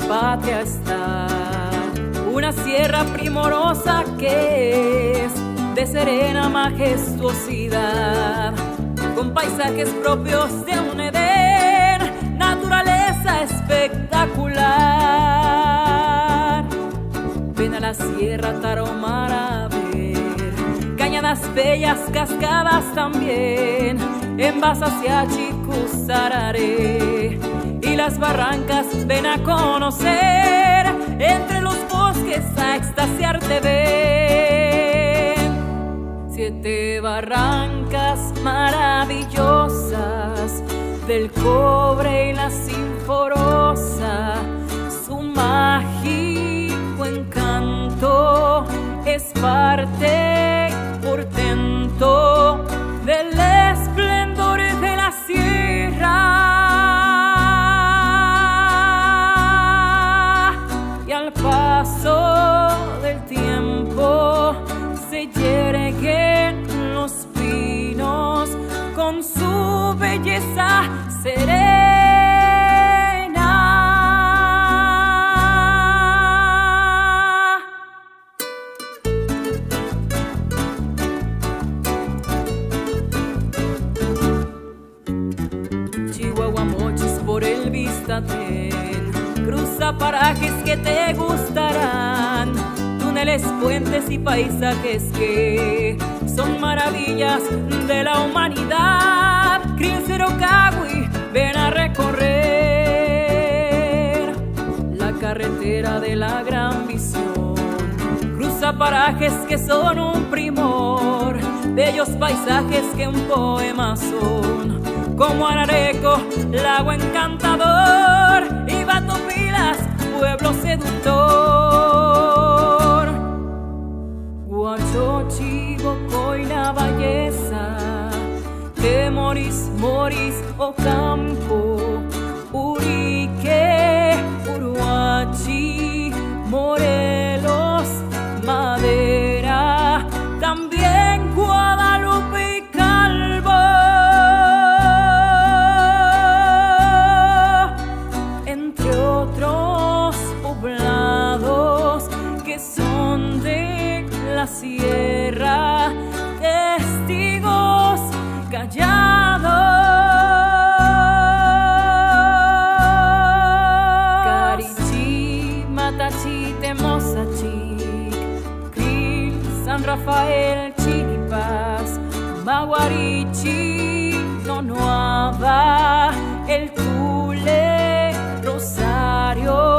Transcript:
patria está una sierra primorosa que es de serena majestuosidad, con paisajes propios de un Edén, naturaleza espectacular. Ven a la Sierra Tarahumara a ver cañadas bellas, cascadas también, en vas hacia Chicusararé, y las barrancas ven a conocer, entre los bosques a extasiarte ven. 7 barrancas maravillosas del cobre y la sinforosa, su mágico encanto es parte, portento del esplendor de la sierra. Y al paso del tiempo se yerguen los pinos con su belleza serena. Chihuahua Mochis por el Vistatén cruza parajes que te gustarán, túneles, puentes y paisajes que son maravillas de la humanidad. Crilcerocagui, ven a recorrer la carretera de la gran visión, cruza parajes que son un primor, bellos paisajes que un poema son, como Arareco, lago encantador, y Batopilas, pueblo seductor. Huachochigo, Coina, Belleza, Temoris, Moris, Ocampo, Urique, Uruachi, Morelos, Madera, también Guadalupe y Calvo, entre otros poblados que son de la sierra, testigos callados. Carichi, Matachi, Temosachic, Cril, San Rafael, Chiripas, Maguarichi, Nonuava, El Tule, Rosario,